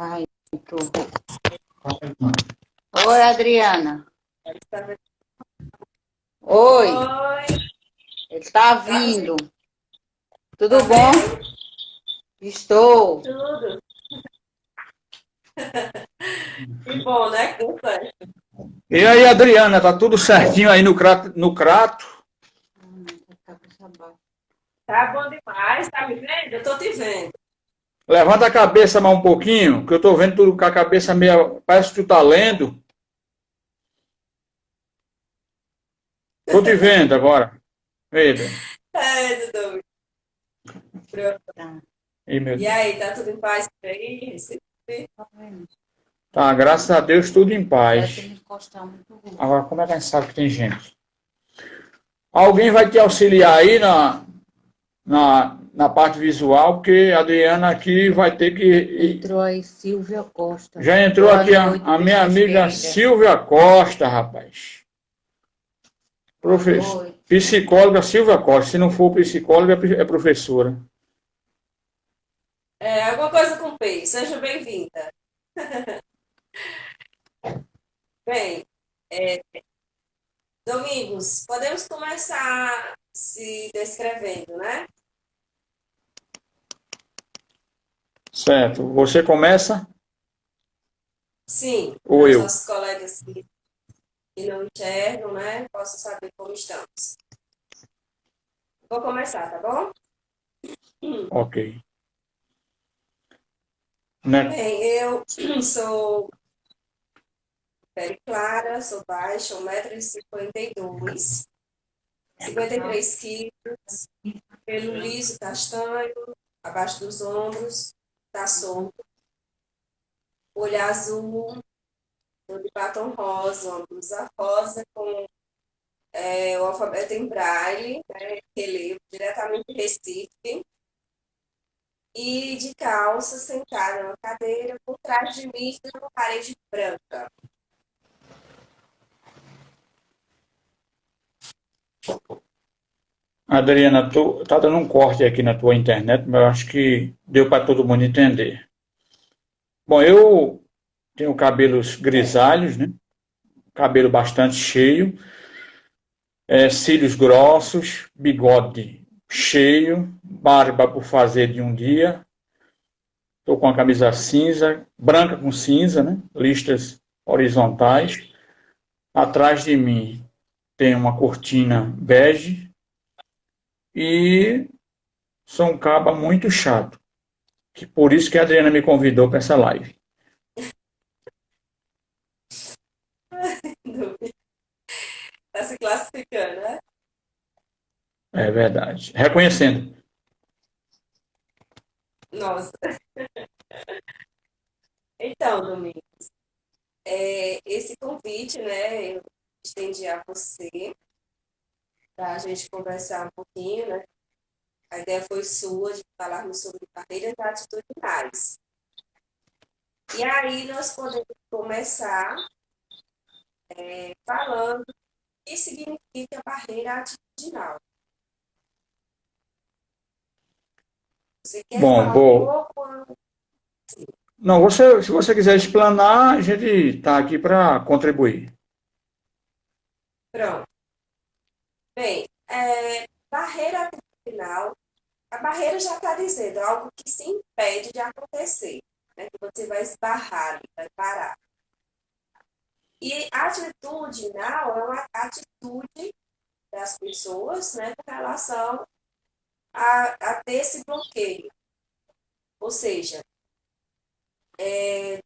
Ai, tô. Oi, Adriana. Oi. Ele está vindo. Tudo bom? Estou. Tudo. Que bom, né? E aí, Adriana, tá tudo certinho aí no crato? Tá bom demais, tá me vendo? Eu tô te vendo. Levanta a cabeça mais um pouquinho, que eu tô vendo tudo com a cabeça meio... Parece que tu tá lendo. Tô te vendo agora. Eita. Dudu. Tá. E aí, tá tudo em paz por aí? Tá, graças a Deus, tudo em paz. Encostar muito. Agora, como é que a gente sabe que tem gente? Alguém vai te auxiliar aí na parte visual, porque a Adriana aqui vai ter que... Entrou aí Silvia Costa. Já entrou Boa aqui noite, a minha pessoas amiga queridas. Silvia Costa, rapaz. Psicóloga Silvia Costa. Se não for psicóloga, é professora. Alguma coisa com P. Seja bem-vinda. Bem, Domingos, podemos começar se descrevendo, né? Certo. Você começa? Sim, Ou para os eu? nossos colegas que não enxergam, né? Possam saber como estamos. Vou começar, tá bom? Ok. Né? Bem, eu sou pele clara, sou baixa, 1,52 m, 53 quilos, pelo liso castanho, abaixo dos ombros, tá solto, olho azul, tô de batom rosa, uma blusa rosa com o alfabeto em braille, né, relevo diretamente de Recife, e de calça, sentada numa cadeira, por trás de mim, tem uma parede branca. Adriana, tá dando um corte aqui na tua internet, mas eu acho que deu para todo mundo entender. Bom, eu tenho cabelos grisalhos, né? Cabelo bastante cheio, cílios grossos, bigode cheio, barba por fazer de um dia. Estou com a camisa cinza, branca com cinza, né? Listas horizontais. Atrás de mim tem uma cortina bege e sou um caba muito chato. Que por isso que a Adriana me convidou para essa live. Está se classificando, né? É verdade. Reconhecendo. Nossa. Então, Domingos, esse convite, né, eu estendi a você para a gente conversar um pouquinho, né? A ideia foi sua de falarmos sobre carreiras atitudinais. E aí nós podemos começar falando o que significa barreira atitudinal. Você quer Bom, falar um pouco? Não, se você quiser explanar, a gente está aqui para contribuir. Pronto. Bem, barreira atitudinal, a barreira já está dizendo algo que se impede de acontecer, né? Que você vai esbarrar, ali, vai parar. E atitudinal é uma atitude das pessoas, né, com relação a ter esse bloqueio. Ou seja,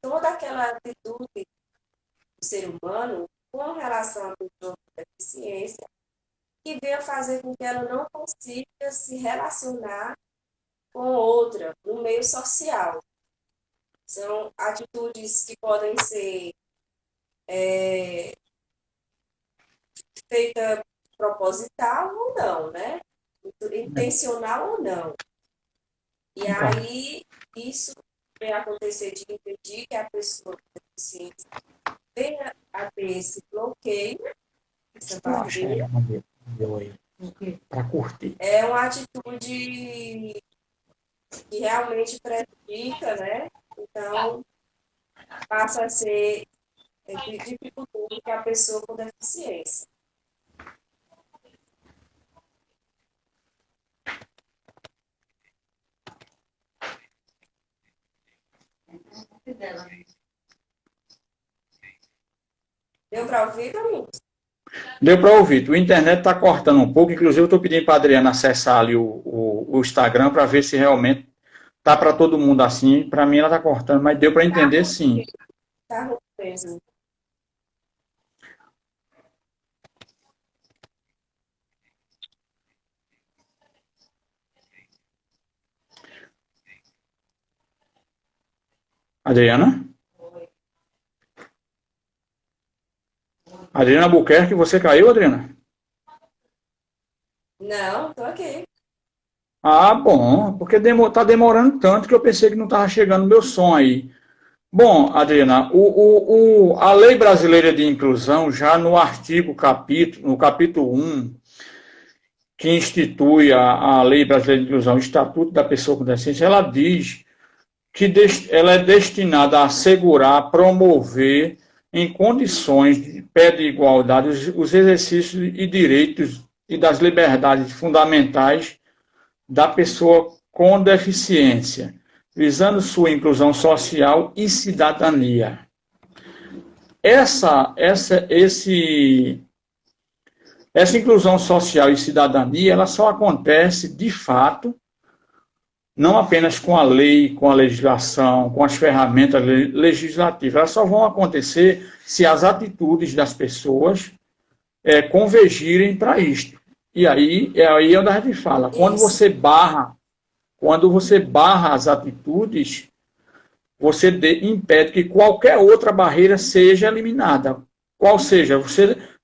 toda aquela atitude do ser humano com relação à pessoa com deficiência que venha fazer com que ela não consiga se relacionar com outra no meio social. São atitudes que podem ser feitas proposital ou não, né? Intencional ou não. E aí, isso vai acontecer de impedir que a pessoa com deficiência venha a ter esse bloqueio, essa barreira. Para curtir. É uma atitude que realmente prejudica, né? Então, passa a ser dificultoso para a pessoa com deficiência. Deu para ouvir, Domingos? Deu para ouvir. O internet está cortando um pouco. Inclusive, eu estou pedindo para a Adriana acessar ali o Instagram para ver se realmente tá para todo mundo assim. Para mim, ela está cortando, mas deu para entender sim. Tá rompendo. Adriana? Adriana Buquerque, você caiu, Adriana? Não, estou aqui. Ah, bom, porque tá demorando tanto que eu pensei que não estava chegando o meu som aí. Bom, Adriana, a Lei Brasileira de Inclusão, já no capítulo 1, que institui a Lei Brasileira de Inclusão, o Estatuto da Pessoa com Deficiência, ela diz que ela é destinada a assegurar, promover, em condições de pé de igualdade, os exercícios e direitos e das liberdades fundamentais da pessoa com deficiência, visando sua inclusão social e cidadania. Essa inclusão social e cidadania, ela só acontece, de fato, não apenas com a lei, com a legislação, com as ferramentas legislativas, elas só vão acontecer se as atitudes das pessoas convergirem para isto. E aí é onde a gente fala, quando você barra as atitudes, você impede que qualquer outra barreira seja eliminada. Qual seja,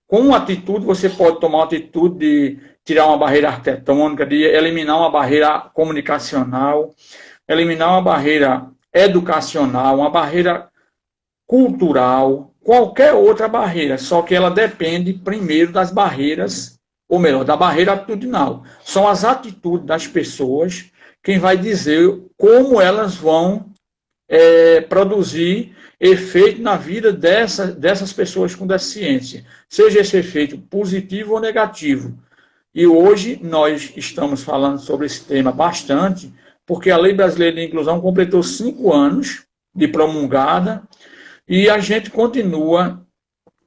com uma atitude, você pode tomar uma atitude de tirar uma barreira arquitetônica, de eliminar uma barreira comunicacional, eliminar uma barreira educacional, uma barreira cultural, qualquer outra barreira, só que ela depende primeiro das barreiras, ou melhor, da barreira atitudinal. São as atitudes das pessoas quem vai dizer como elas vão produzir efeito na vida dessas pessoas com deficiência, seja esse efeito positivo ou negativo. E hoje nós estamos falando sobre esse tema bastante, porque a Lei Brasileira de Inclusão completou 5 anos de promulgada e a gente continua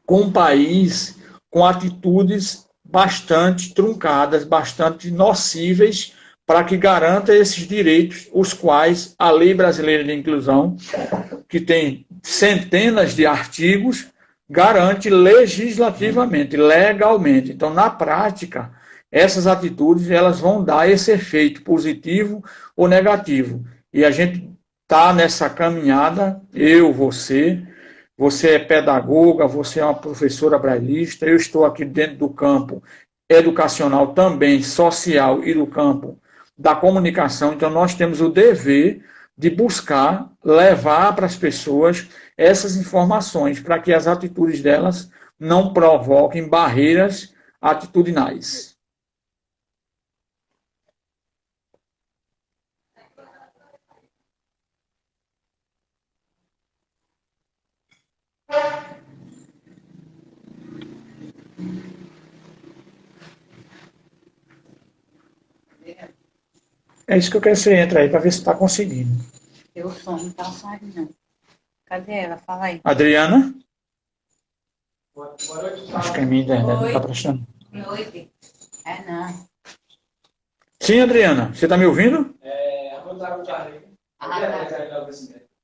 com um país com atitudes bastante truncadas, bastante nocíveis para que garanta esses direitos, os quais a Lei Brasileira de Inclusão, que tem centenas de artigos, garante legislativamente, legalmente. Então, na prática, essas atitudes elas vão dar esse efeito positivo ou negativo. E a gente está nessa caminhada, você é pedagoga, você é uma professora brailista, eu estou aqui dentro do campo educacional também, social e do campo da comunicação, então nós temos o dever de buscar levar para as pessoas essas informações, para que as atitudes delas não provoquem barreiras atitudinais. É isso que eu quero que você entre aí para ver se está conseguindo. Eu som não tá saindo, não. Cadê ela? Fala aí. Adriana? Acho que a minha internet não está prestando. Noite. É, não. Sim, Adriana, você está me ouvindo?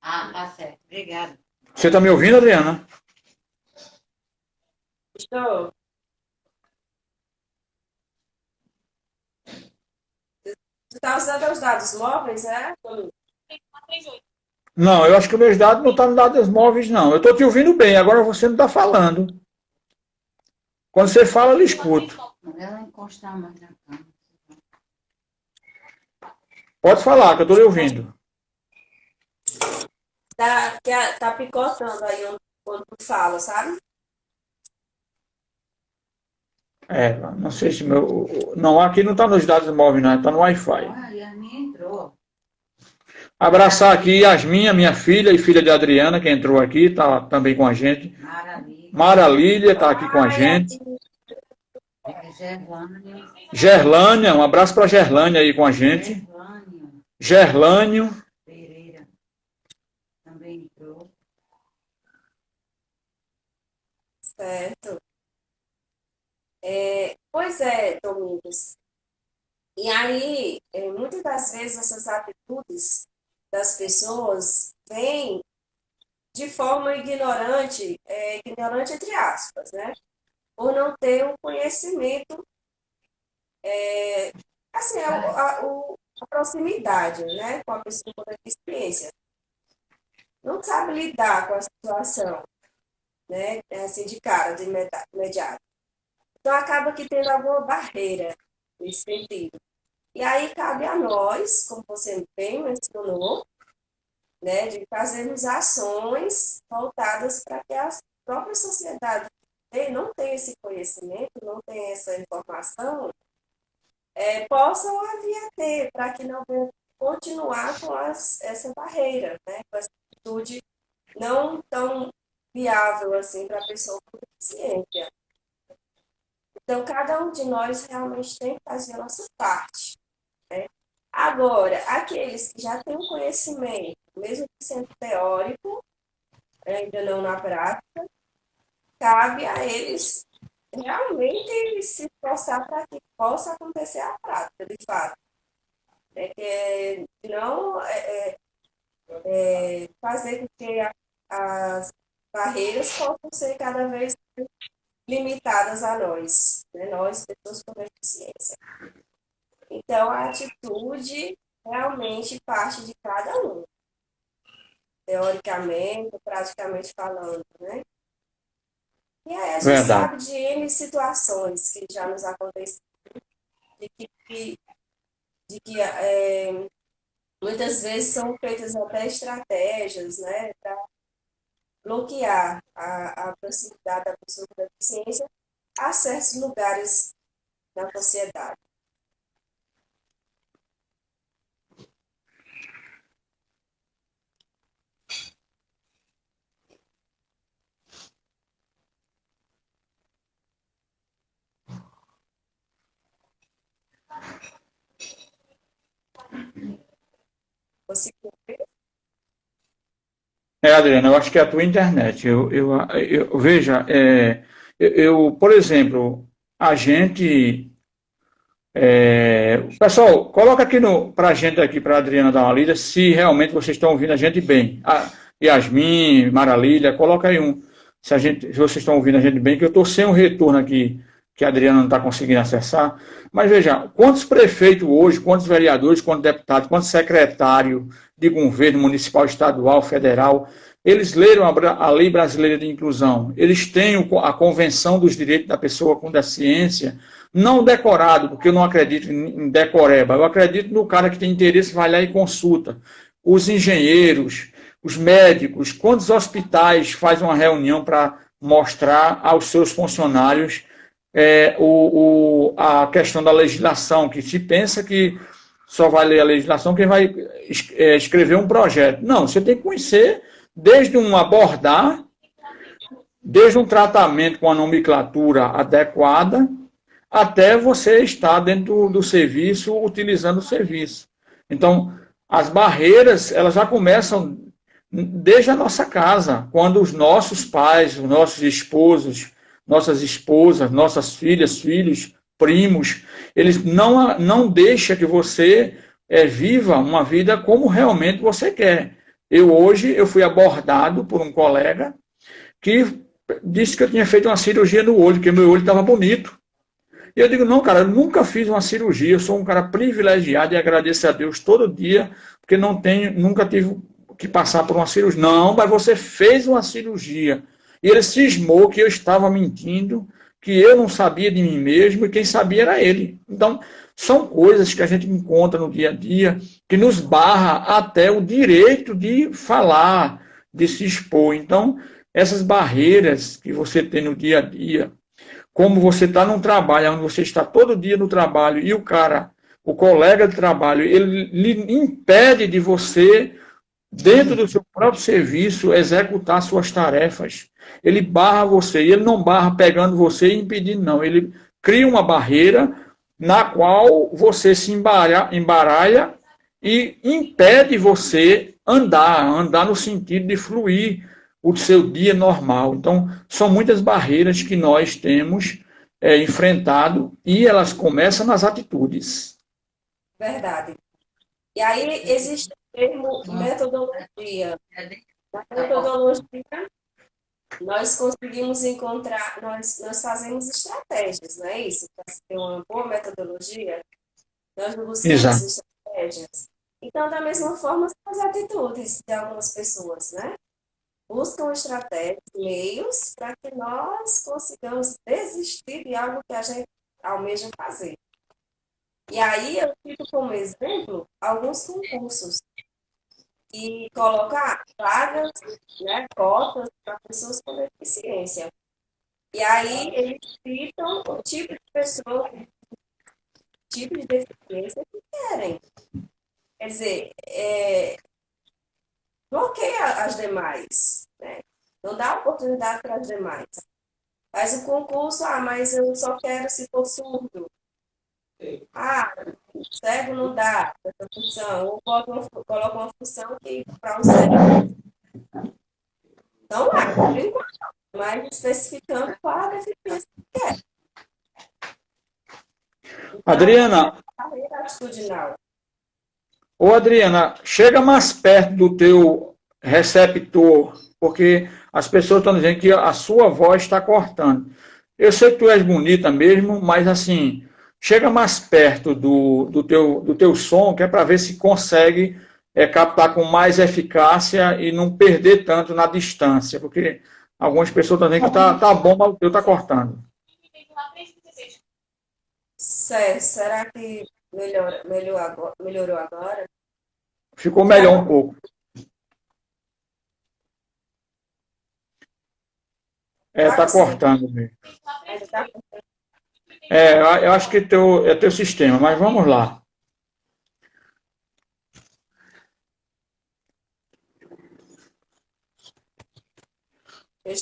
Tá certo. Obrigada. Você está me ouvindo, Adriana? Estou. Você está usando os dados móveis, né? Não, eu acho que meus dados não estão nos dados móveis, não. Eu estou te ouvindo bem, agora você não está falando. Quando você fala, eu escuto. Ela encostar mais na cama. Pode falar, que eu estou lhe ouvindo. Tá picotando aí quando tu fala, sabe? Não sei se meu... Não, aqui não está nos dados móveis, não. Está no Wi-Fi. Olha, a minha entrou. Abraçar aqui Yasmin, minha filha e filha de Adriana, que entrou aqui, está também com a gente. Maravilha. Mara Lília está aqui com a gente. Gerlânio. Gerlânia, um abraço para Gerlânia aí com a gente. Gerlânio. Pereira. Também entrou. Certo. Pois é, Domingos. E aí, muitas das vezes essas atitudes das pessoas vêm de forma ignorante, ignorante entre aspas, né? Por não ter um conhecimento, assim, a proximidade, né? Com a pessoa com deficiência. Não sabe lidar com a situação, né? Assim, de cara, de imediato. Então, acaba que tendo alguma barreira nesse sentido. E aí, cabe a nós, como você bem mencionou, né, de fazermos ações voltadas para que a própria sociedade não tenha esse conhecimento, não tenha essa informação, possam vir a ter, para que não venham continuar com essa barreira, né, com essa atitude não tão viável assim para a pessoa com deficiência. Então, cada um de nós realmente tem que fazer a nossa parte. Né? Agora, aqueles que já têm um conhecimento, mesmo que sendo teórico, ainda não na prática, cabe a eles realmente se esforçar para que possa acontecer a prática, de fato. Não fazer com que as barreiras possam ser cada vez mais limitadas a nós, né? Nós, pessoas com deficiência. Então, a atitude realmente parte de cada um, teoricamente, praticamente falando, né? E aí a gente sabe de N situações que já nos aconteceram, de que muitas vezes são feitas até estratégias, né, para bloquear a proximidade da pessoa com deficiência a certos lugares na sociedade. Conseguiu ver? Adriana, eu acho que é a tua internet. Veja, por exemplo, a gente... pessoal, coloca aqui para a gente aqui, para a Adriana dar uma lida, se realmente vocês estão ouvindo a gente bem. Yasmin, Maralília, coloca aí se vocês estão ouvindo a gente bem, que eu estou sem um retorno aqui, que a Adriana não está conseguindo acessar. Mas veja, quantos prefeitos hoje, quantos vereadores, quantos deputados, quantos secretários de governo municipal, estadual, federal, eles leram a Lei Brasileira de Inclusão, eles têm a Convenção dos Direitos da Pessoa com Deficiência, não decorado, porque eu não acredito em decoreba, eu acredito no cara que tem interesse, vai lá e consulta. Os engenheiros, os médicos, quantos hospitais fazem uma reunião para mostrar aos seus funcionários a questão da legislação, que se pensa que só vai ler a legislação quem vai escrever um projeto. Não, você tem que conhecer desde um abordar, desde um tratamento com a nomenclatura adequada, até você estar dentro do serviço, utilizando o serviço. Então, as barreiras, elas já começam desde a nossa casa, quando os nossos pais, os nossos esposos, nossas esposas, nossas filhas, filhos, primos, eles não deixam que você viva uma vida como realmente você quer. Hoje, eu fui abordado por um colega que disse que eu tinha feito uma cirurgia no olho, que meu olho estava bonito. E eu digo, não, cara, eu nunca fiz uma cirurgia, eu sou um cara privilegiado e agradeço a Deus todo dia, porque nunca tive que passar por uma cirurgia. Não, mas você fez uma cirurgia. E ele cismou que eu estava mentindo, que eu não sabia de mim mesmo e quem sabia era ele. Então, são coisas que a gente encontra no dia a dia que nos barra até o direito de falar, de se expor. Então, essas barreiras que você tem no dia a dia, como você está num trabalho, onde você está todo dia no trabalho e o colega de trabalho, ele lhe impede de você, dentro do seu próprio serviço, executar suas tarefas. Ele barra você, e ele não barra pegando você e impedindo, não. Ele cria uma barreira na qual você se embaralha e impede você andar no sentido de fluir o seu dia normal. Então, são muitas barreiras que nós temos enfrentado e elas começam nas atitudes. Verdade. E aí existe o termo metodologia. Na metodologia, nós conseguimos encontrar, nós fazemos estratégias, não é isso? Para ter uma boa metodologia, nós buscamos Exato. estratégias. Então, da mesma forma, são as atitudes de algumas pessoas, né? Buscam estratégias, meios, para que nós consigamos desistir de algo que a gente almeja fazer. E aí eu cito como exemplo alguns concursos que colocam vagas, né, cotas para pessoas com deficiência. E aí eles citam o tipo de pessoa, tipo de deficiência que querem. Quer dizer, bloqueia as demais, né? Não dá oportunidade para as demais. Faz o concurso, mas eu só quero se for surdo. Cego não dá essa função. Ou coloca uma função que para um cego. Então, mas especificando qual a deficiência que é. Então, Adriana, carreira atitudinal. Adriana, chega mais perto do teu receptor, porque as pessoas estão dizendo que a sua voz está cortando. Eu sei que tu és bonita mesmo, mas assim, chega mais perto do teu som, que é para ver se consegue captar com mais eficácia e não perder tanto na distância, porque algumas pessoas estão dizendo que tá bom, mas o teu está cortando. Certo. Será que melhorou agora? Ficou melhor um pouco. Tá cortando mesmo. Eu acho que é teu sistema, mas vamos lá.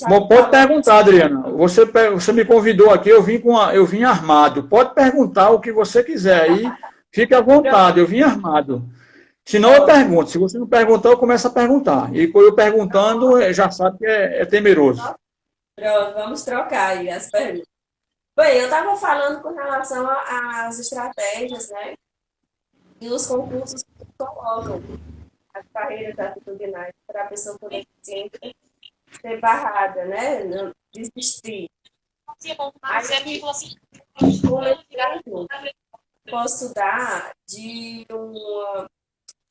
Bom, pode perguntar, Adriana. Você me convidou aqui, eu vim armado. Pode perguntar o que você quiser aí. Fique à vontade, eu vim armado. Se não, eu pergunto. Se você não perguntar, eu começo a perguntar. E quando eu perguntando, já sabe que é temeroso. Pronto, vamos trocar aí as perguntas. Bem, eu estava falando com relação às estratégias, né? E os concursos que colocam as carreiras atitudinais para a pessoa com deficiência ser barrada, né? Não desistir. Aí, como exemplo, posso dar de uma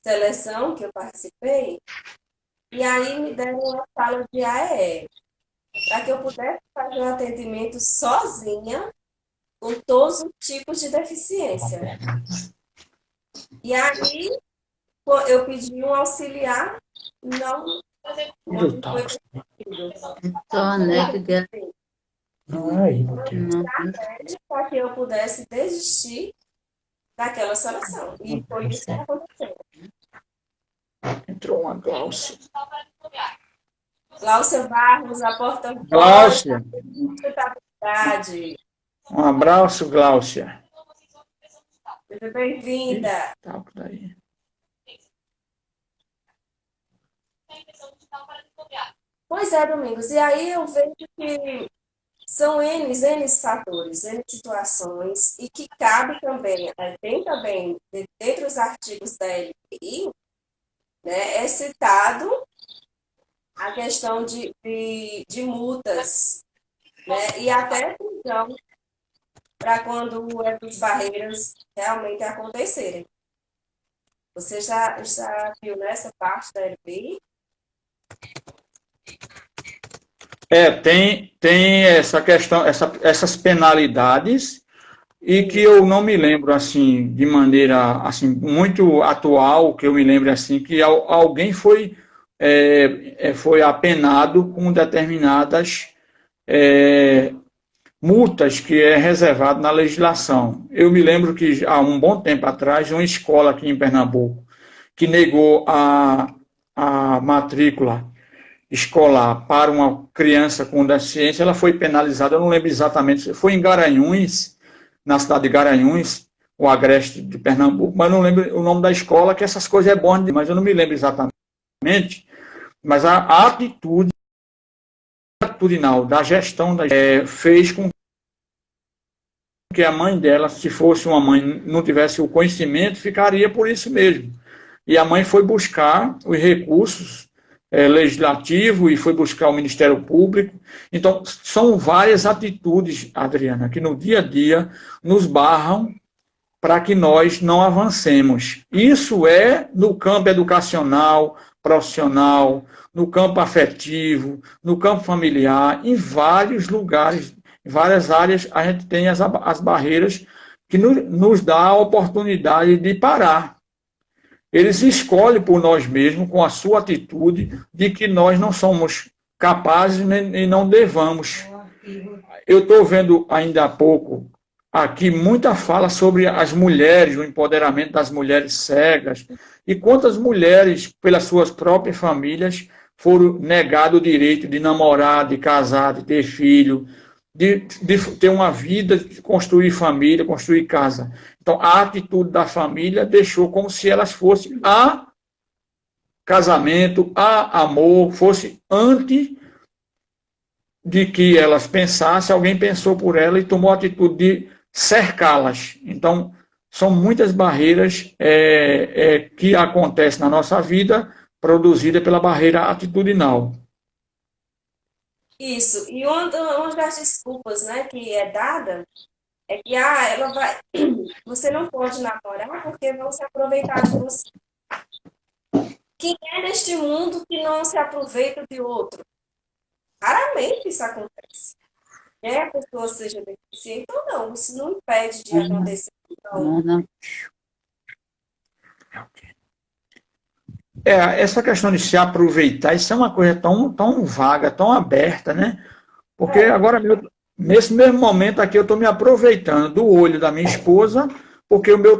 seleção que eu participei, e aí me deram uma sala de AEE, para que eu pudesse fazer um atendimento sozinha com todos os tipos de deficiência. E aí eu pedi um auxiliar, não foi para que eu pudesse desistir daquela solução. E foi isso que aconteceu. Entrou uma Gláucia. Gláucia Barros, a porta Gláucia. Sustentabilidade. Um abraço, Gláucia. Seja bem-vinda. Tá por aí. Pois é, Domingos. E aí eu vejo que são N fatores, N situações, e que cabe também, tem também, dentre os artigos da LPI, né, é citado a questão de multas, né, e até prisão para quando essas barreiras realmente acontecerem. Você já viu nessa parte da LPI? Tem essa questão, essas penalidades, e que eu não me lembro assim de maneira assim muito atual, que eu me lembro assim que alguém foi apenado com determinadas multas que é reservado na legislação. Eu me lembro que há um bom tempo atrás, uma escola aqui em Pernambuco que negou a matrícula escolar para uma criança com deficiência, ela foi penalizada, eu não lembro exatamente, foi em Garanhuns, na cidade de Garanhuns, o Agreste de Pernambuco, mas não lembro o nome da escola, que essas coisas é bom, mas eu não me lembro exatamente, mas a atitude atitudinal da gestão fez com que a mãe dela, se fosse uma mãe, não tivesse o conhecimento, ficaria por isso mesmo. E a mãe foi buscar os recursos legislativos e foi buscar o Ministério Público. Então, são várias atitudes, Adriana, que no dia a dia nos barram para que nós não avancemos. Isso é no campo educacional, profissional, no campo afetivo, no campo familiar, em vários lugares, em várias áreas, a gente tem as barreiras que nos dá a oportunidade de parar. Eles escolhem por nós mesmos, com a sua atitude, de que nós não somos capazes e não devamos. Eu estou vendo ainda há pouco aqui muita fala sobre as mulheres, o empoderamento das mulheres cegas, e quantas mulheres, pelas suas próprias famílias, foram negadas o direito de namorar, de casar, de ter filho, de ter uma vida, de construir família, construir casa. Então, a atitude da família deixou como se elas fossem a casamento, a amor, fosse antes de que elas pensassem, alguém pensou por ela e tomou a atitude de cercá-las. Então, são muitas barreiras que acontecem na nossa vida, produzida pela barreira atitudinal. Isso. E uma das desculpas, né, que é dada é que ela vai, você não pode namorar porque vão se aproveitar de você. Quem é neste mundo que não se aproveita de outro? Raramente isso acontece. Quer a pessoa seja deficiente ou não, isso não impede de acontecer. Então, Essa questão de se aproveitar, isso é uma coisa tão vaga, tão aberta, né? Porque agora, nesse mesmo momento aqui, eu estou me aproveitando do olho da minha esposa, porque o meu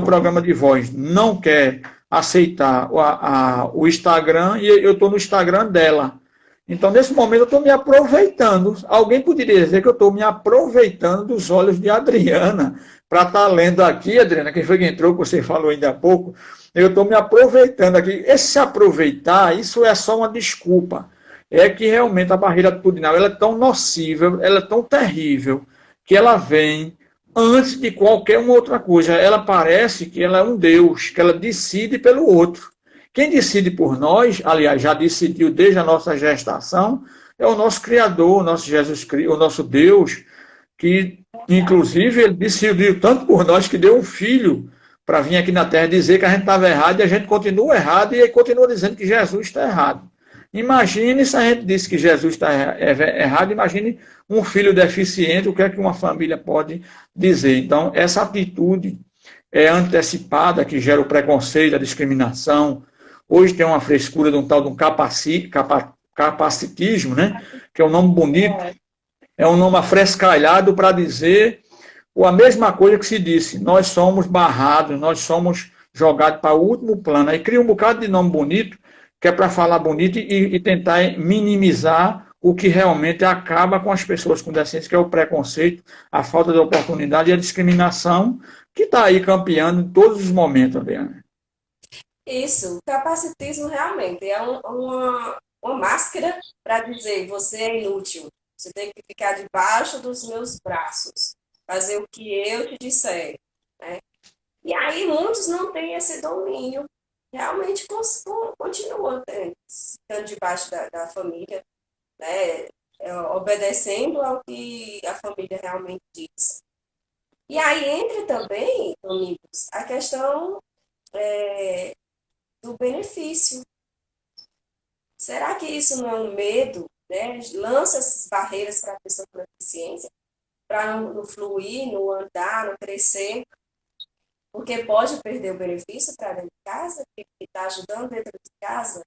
programa de voz não quer aceitar o Instagram, e eu estou no Instagram dela. Então, nesse momento, eu estou me aproveitando. Alguém poderia dizer que eu estou me aproveitando dos olhos de Adriana, para estar lendo aqui, Adriana, quem foi que entrou, que você falou ainda há pouco, eu estou me aproveitando aqui. Esse aproveitar, isso é só uma desculpa. É que realmente a barreira atitudinal ela é tão nociva, ela é tão terrível, que ela vem antes de qualquer uma outra coisa. Ela parece que ela é um Deus, que ela decide pelo outro. Quem decide por nós, aliás, já decidiu desde a nossa gestação, é o nosso Criador, o nosso Jesus Cristo, o nosso Deus, que, inclusive, ele decidiu tanto por nós que deu um filho para vir aqui na Terra dizer que a gente estava errado e a gente continua errado e ele continua dizendo que Jesus está errado. Imagine se a gente disse que Jesus está errado, imagine um filho deficiente, o que é que uma família pode dizer. Então, essa atitude é antecipada, que gera o preconceito, a discriminação. Hoje tem uma frescura de um tal de um capacitismo, né? Que é um nome bonito, é um nome afrescalhado para dizer a mesma coisa que se disse, nós somos barrados, nós somos jogados para o último plano. Aí cria um bocado de nome bonito, que é para falar bonito e tentar minimizar o que realmente acaba com as pessoas com deficiência, que é o preconceito, a falta de oportunidade e a discriminação, que está aí campeando em todos os momentos, Adriana. Isso, o capacitismo realmente é uma máscara para dizer você é inútil, você tem que ficar debaixo dos meus braços, fazer o que eu te disser, né? E aí muitos não têm esse domínio, realmente continuam ficando debaixo da família, né? Obedecendo ao que a família realmente diz. E aí entra também, amigos, a questão do benefício. Será que isso não é um medo, né? Lança essas barreiras para a pessoa com deficiência, para não fluir, não andar, não crescer, porque pode perder o benefício para dentro de casa, que está ajudando dentro de casa.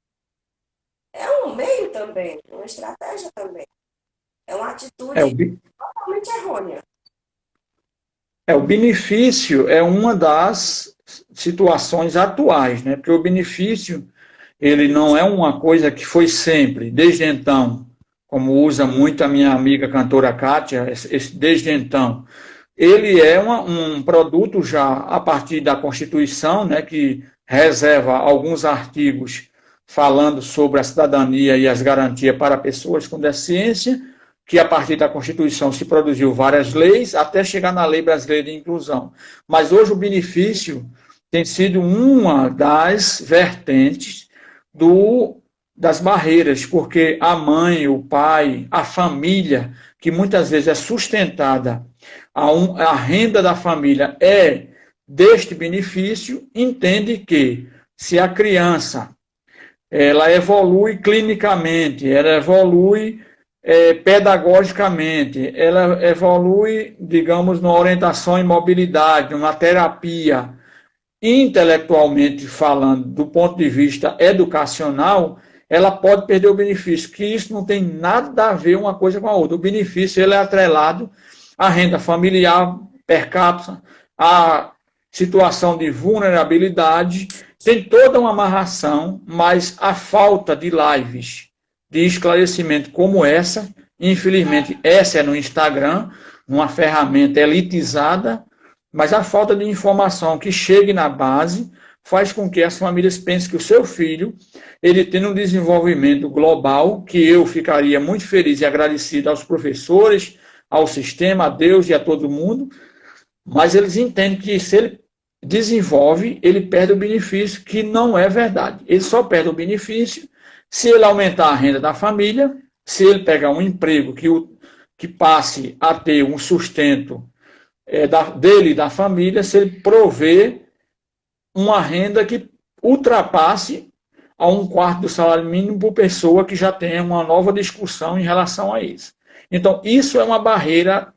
É um meio também, uma estratégia também. É uma É, atitude totalmente errônea. o benefício é uma das situações atuais, né? Porque o benefício ele não é uma coisa que foi sempre, desde então, como usa muito a minha amiga cantora Kátia, desde então. Ele é um produto já a partir da Constituição, né, que reserva alguns artigos falando sobre a cidadania e as garantias para pessoas com deficiência, que a partir da Constituição se produziu várias leis, até chegar na Lei Brasileira de Inclusão. Mas hoje o benefício tem sido uma das vertentes das barreiras, porque a mãe, o pai, a família, que muitas vezes é sustentada, a renda da família é deste benefício, entende que se a criança ela evolui clinicamente, ela evolui pedagogicamente, ela evolui, digamos, na orientação e mobilidade, numa terapia, intelectualmente falando, do ponto de vista educacional, ela pode perder o benefício, que isso não tem nada a ver uma coisa com a outra. O benefício ele é atrelado à renda familiar per capita, à situação de vulnerabilidade, tem toda uma amarração, mas a falta de lives de esclarecimento como essa, infelizmente essa é no Instagram, uma ferramenta elitizada, mas a falta de informação que chegue na base faz com que as famílias pensem que o seu filho ele tem um desenvolvimento global, que eu ficaria muito feliz e agradecido aos professores, ao sistema, a Deus e a todo mundo, mas eles entendem que se ele desenvolve, ele perde o benefício, que não é verdade. Ele só perde o benefício se ele aumentar a renda da família, se ele pegar um emprego que passe a ter um sustento dele e da família, se ele prover uma renda que ultrapasse a um quarto do salário mínimo por pessoa, que já tenha uma nova discussão em relação a isso. Então, isso é uma barreira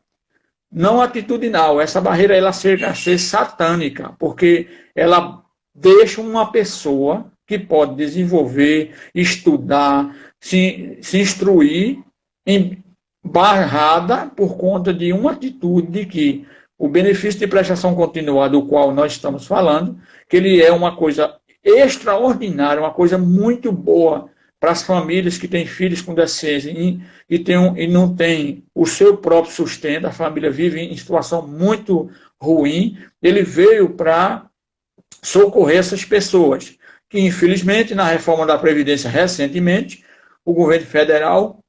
não atitudinal, essa barreira ela chega a ser satânica, porque ela deixa uma pessoa que pode desenvolver, estudar, se instruir, barrada por conta de uma atitude que o benefício de prestação continuada, do qual nós estamos falando, que ele é uma coisa extraordinária, uma coisa muito boa para as famílias que têm filhos com deficiência e não tem o seu próprio sustento, a família vive em situação muito ruim, ele veio para socorrer essas pessoas, que infelizmente na reforma da Previdência recentemente, o governo federal,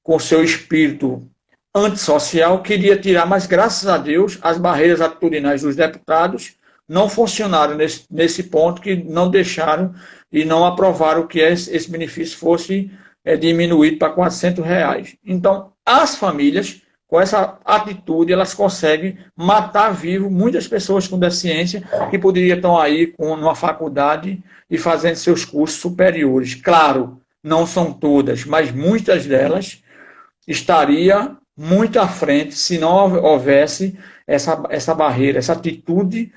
com seu espírito antissocial, queria tirar, mas graças a Deus as barreiras atitudinais dos deputados não funcionaram nesse ponto, que não deixaram e não aprovaram que esse benefício fosse diminuído para R$ 400. Então, as famílias, com essa atitude, elas conseguem matar vivo muitas pessoas com deficiência que poderiam estar aí numa faculdade e fazendo seus cursos superiores. Claro, não são todas, mas muitas delas estaria muito à frente se não houvesse essa barreira, essa atitude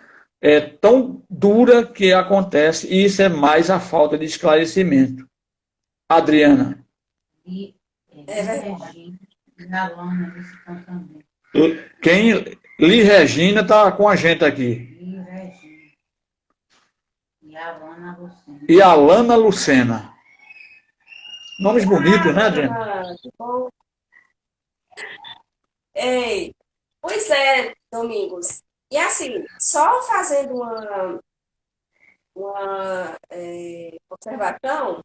tão dura que acontece, e isso é mais a falta de esclarecimento. Adriana. É verdade. Quem? Li Regina está com a gente aqui. Li Regina. E a Alana Lucena. E a Alana Lucena. Nomes bonitos, né, Adriana? Que bom. Ei, pois é, Domingos. E assim, só fazendo uma observação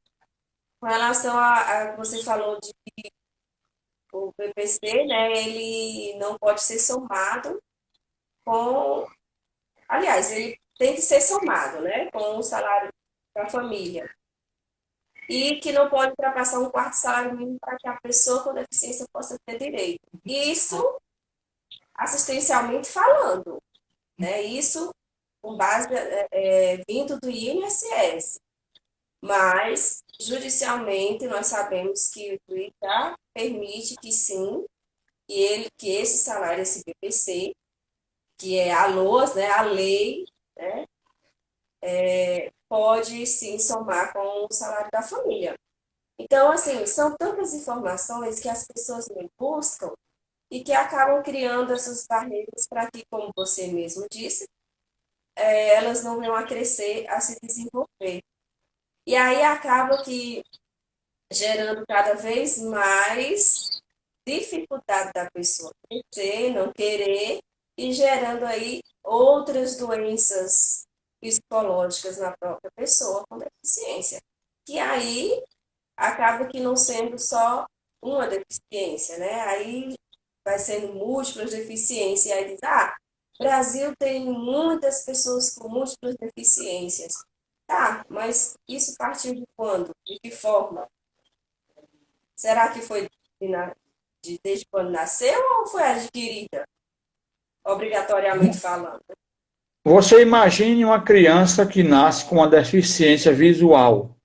com relação a você falou de o PPC, né? Ele não pode ser somado com, aliás, ele tem que ser somado, né? Com o salário da família. E que não pode ultrapassar um quarto salário mínimo para que a pessoa com deficiência possa ter direito. Isso assistencialmente falando, né? Isso com base vindo do INSS. Mas, judicialmente, nós sabemos que o ITA permite que sim, que esse salário, esse BPC, que é a LOAS, né, a lei, né, pode sim somar com o salário da família. Então, assim, são tantas informações que as pessoas me buscam e que acabam criando essas barreiras para que, como você mesmo disse, elas não venham a crescer, a se desenvolver. E aí acaba que gerando cada vez mais dificuldade da pessoa crescer, não querer, e gerando aí outras doenças psicológicas na própria pessoa com deficiência. Que aí acaba que não sendo só uma deficiência, né? Aí vai sendo múltiplas deficiências. E aí diz, Brasil tem muitas pessoas com múltiplas deficiências. Tá, mas isso partiu de quando? De que forma? Será que foi desde quando nasceu ou foi adquirida? Obrigatoriamente falando. Você imagine uma criança que nasce com uma deficiência visual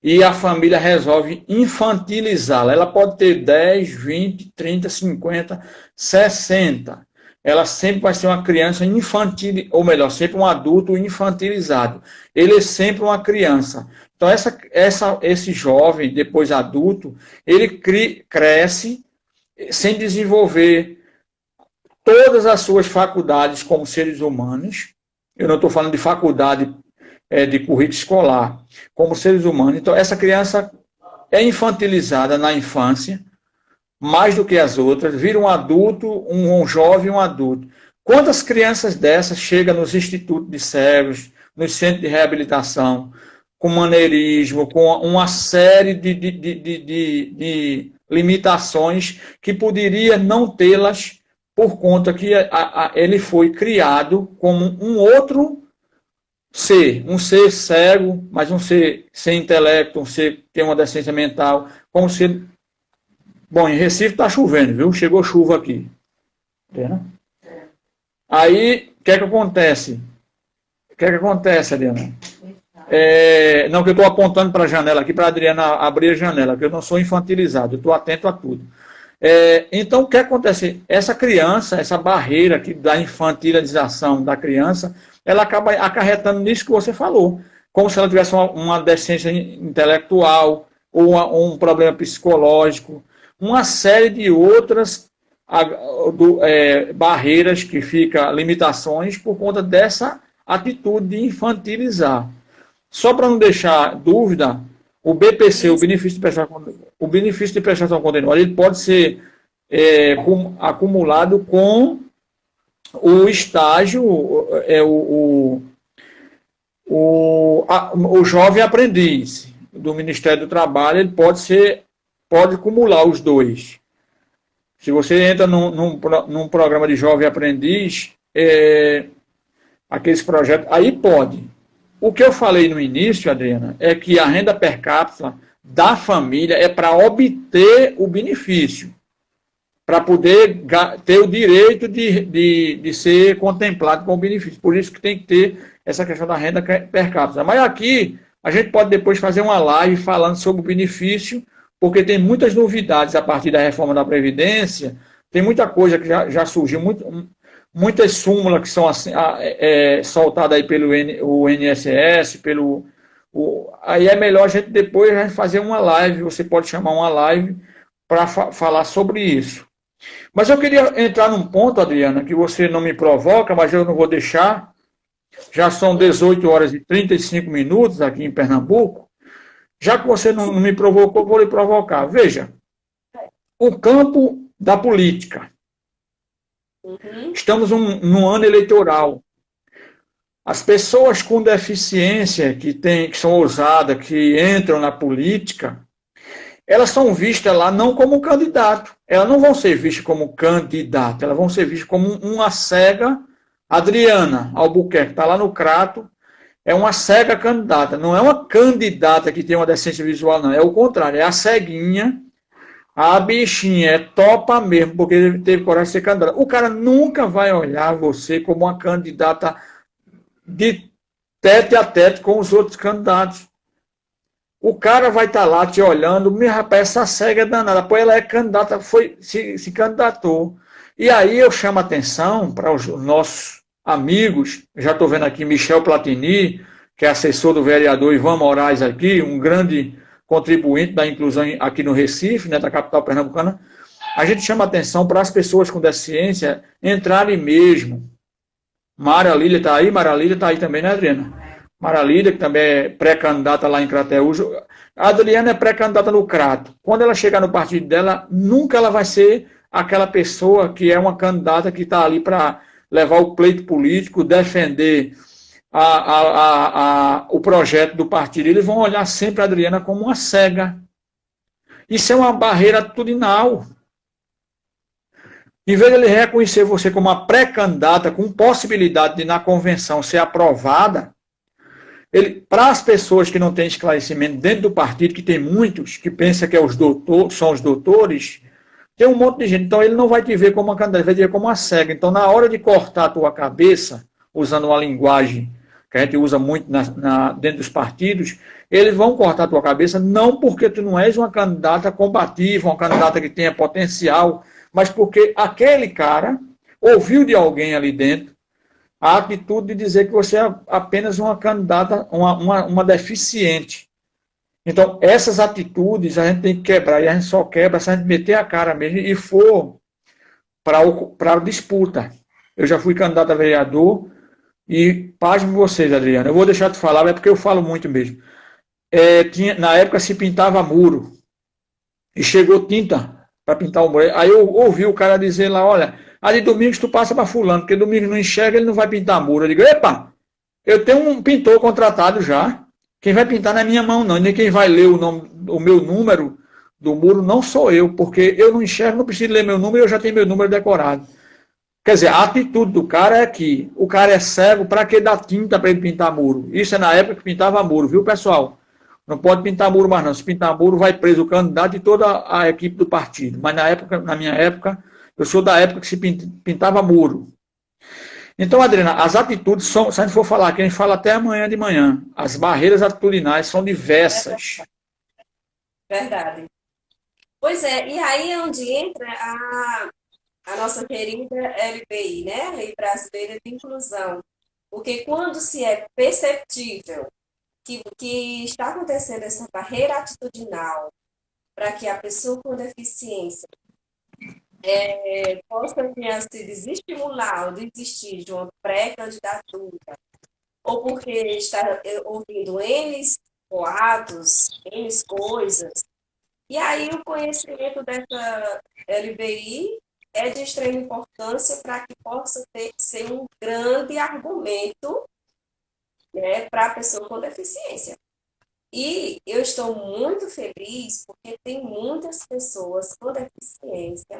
e a família resolve infantilizá-la. Ela pode ter 10, 20, 30, 50, 60. Ela sempre vai ser uma criança infantil, ou melhor, sempre um adulto infantilizado. Ele é sempre uma criança. Então, esse jovem, depois adulto, ele cresce sem desenvolver todas as suas faculdades como seres humanos. Eu não estou falando de faculdade de currículo escolar, como seres humanos. Então, essa criança é infantilizada na infância, mais do que as outras, vira um adulto, um jovem, um adulto. Quantas crianças dessas chegam nos institutos de cegos, nos centros de reabilitação, com maneirismo, com uma série de limitações que poderia não tê-las por conta que ele foi criado como um outro ser, um ser cego, mas um ser sem intelecto, um ser que tem uma deficiência mental, como se... Bom, em Recife está chovendo, viu? Chegou chuva aqui. Entendeu? Aí, o que é que acontece? O que é que acontece, Adriana? Não, que eu estou apontando para a janela aqui, para a Adriana abrir a janela, que eu não sou infantilizado, eu estou atento a tudo. Então, o que acontece? Essa criança, essa barreira aqui da infantilização da criança, ela acaba acarretando nisso que você falou, como se ela tivesse uma deficiência intelectual, ou um problema psicológico, uma série de outras barreiras que ficam, limitações, por conta dessa atitude de infantilizar. Só para não deixar dúvida, o BPC, o benefício de prestação continuada, ele pode ser acumulado com o estágio, o jovem aprendiz do Ministério do Trabalho, ele pode acumular os dois. Se você entra num programa de jovem aprendiz, aqueles projetos, aí pode. O que eu falei no início, Adriana, é que a renda per capita da família é para obter o benefício, para poder ter o direito de ser contemplado com o benefício. Por isso que tem que ter essa questão da renda per capita. Mas aqui, a gente pode depois fazer uma live falando sobre o benefício, porque tem muitas novidades a partir da reforma da Previdência, tem muita coisa que já surgiu, muitas súmulas que são soltadas aí pelo INSS, aí é melhor a gente depois fazer uma live, você pode chamar uma live para falar sobre isso. Mas eu queria entrar num ponto, Adriana, que você não me provoca, mas eu não vou deixar. Já são 18 horas e 35 minutos aqui em Pernambuco. Já que você não me provocou, vou lhe provocar. Veja, o campo da política. Estamos num ano eleitoral. As pessoas com deficiência que são ousadas, que entram na política, elas são vistas lá não como candidato. Elas não vão ser vistas como candidata, elas vão ser vistas como uma cega. Adriana Albuquerque está lá no Crato, é uma cega candidata. Não é uma candidata que tem uma deficiência visual, não. É o contrário, é a ceguinha, a bichinha, é topa mesmo, porque teve coragem de ser candidata. O cara nunca vai olhar você como uma candidata de tete a tete com os outros candidatos. O cara vai estar lá te olhando, meu rapaz, essa cega é danada, pô, ela é candidata, se candidatou. E aí eu chamo a atenção para os nossos amigos, já estou vendo aqui Michel Platini, que é assessor do vereador Ivan Moraes aqui, um grande contribuinte da inclusão aqui no Recife, né, da capital pernambucana. A gente chama a atenção para as pessoas com deficiência entrarem mesmo. Mara Lília está aí também, né, Adriana? Mara Lília, que também é pré-candidata lá em Crateús. A Adriana é pré-candidata no Crato. Quando ela chegar no partido dela, nunca ela vai ser aquela pessoa que é uma candidata que está ali para levar o pleito político, defender o projeto do partido. Eles vão olhar sempre a Adriana como uma cega. Isso é uma barreira atitudinal. Em vez de ele reconhecer você como uma pré-candidata com possibilidade de, na convenção, ser aprovada, para as pessoas que não têm esclarecimento dentro do partido, que tem muitos, que pensam que são os doutores, tem um monte de gente. Então, ele não vai te ver como uma candidata, ele vai te ver como uma cega. Então, na hora de cortar a tua cabeça, usando uma linguagem que a gente usa muito dentro dos partidos, eles vão cortar a tua cabeça não porque tu não és uma candidata combativa, uma candidata que tenha potencial, mas porque aquele cara ouviu de alguém ali dentro a atitude de dizer que você é apenas uma candidata, uma deficiente. Então, essas atitudes a gente tem que quebrar, e a gente só quebra se a gente meter a cara mesmo e for para a disputa. Eu já fui candidato a vereador e, pasmem vocês, Adriana, eu vou deixar de falar, é porque eu falo muito mesmo. Na época se pintava muro e chegou tinta para pintar o muro. Aí eu ouvi o cara dizer lá, olha, de domingo tu passa para fulano, porque domingo não enxerga, ele não vai pintar muro. Eu digo, epa, eu tenho um pintor contratado já, quem vai pintar não é minha mão não, nem quem vai ler o meu número do muro não sou eu, porque eu não enxergo, não preciso ler meu número, eu já tenho meu número decorado. Quer dizer, a atitude do cara é que o cara é cego, para que dar tinta para ele pintar muro? Isso é na época que pintava muro, viu, pessoal? Não pode pintar muro mais não. Se pintar muro, vai preso o candidato e toda a equipe do partido. Mas na minha época, eu sou da época que se pintava muro. Então, Adriana, as atitudes são, se a gente for falar aqui, a gente fala até amanhã de manhã. As barreiras atitudinais são diversas. Verdade. Pois é, e aí é onde entra a nossa querida LBI, né? Lei Brasileira de Inclusão. Porque quando se é perceptível que está acontecendo essa barreira atitudinal para que a pessoa com deficiência possa se desestimular ou desistir de uma pré-candidatura, ou porque está ouvindo N boatos, N coisas, e aí o conhecimento dessa LBI é de extrema importância para que possa ser um grande argumento, né, para a pessoa com deficiência. E eu estou muito feliz porque tem muitas pessoas com deficiência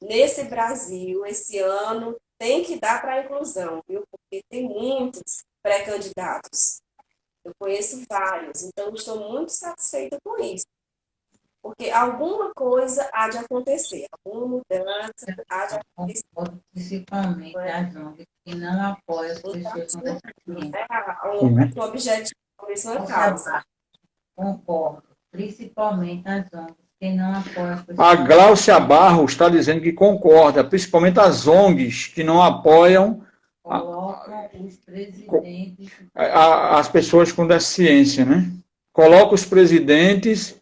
nesse Brasil. Esse ano tem que dar para a inclusão, viu? Porque tem muitos pré-candidatos. Eu conheço vários, então estou muito satisfeita com isso. Porque alguma coisa há de acontecer, alguma mudança há de acontecer. Principalmente as ONGs que não apoiam as pessoas com deficiência. O objetivo é a mesma causa. Concordo. Principalmente as ONGs que não apoiam as pessoas. A Gláucia Barros está dizendo que concorda, principalmente as ONGs que não apoiam Colocam os presidentes. As pessoas com deficiência, né? Coloca os presidentes.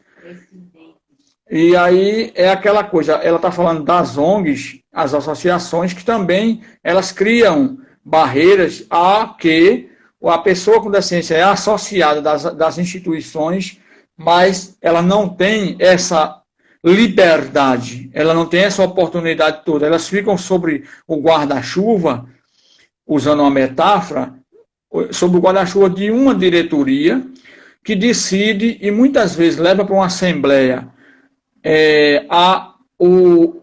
E aí é aquela coisa, ela está falando das ONGs, as associações, que também elas criam barreiras a que a pessoa com deficiência é associada das instituições, mas ela não tem essa liberdade, ela não tem essa oportunidade toda. Elas ficam sobre o guarda-chuva, usando uma metáfora, sob o guarda-chuva de uma diretoria que decide e muitas vezes leva para uma assembleia o,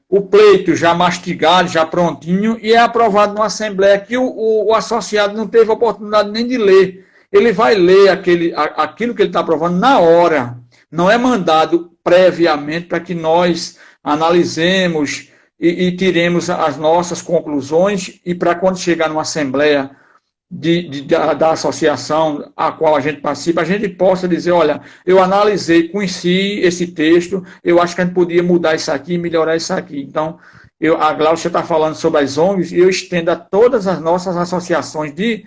o pleito já mastigado, já prontinho, e é aprovado numa assembleia que o associado não teve oportunidade nem de ler. Ele vai ler aquilo que ele está aprovando na hora. Não é mandado previamente para que nós analisemos e tiremos as nossas conclusões e para quando chegar numa assembleia da associação a qual a gente participa, a gente possa dizer, olha, eu analisei, conheci esse texto, eu acho que a gente podia mudar isso aqui, melhorar isso aqui. Então, a Glaucia está falando sobre as ONGs e eu estendo a todas as nossas associações de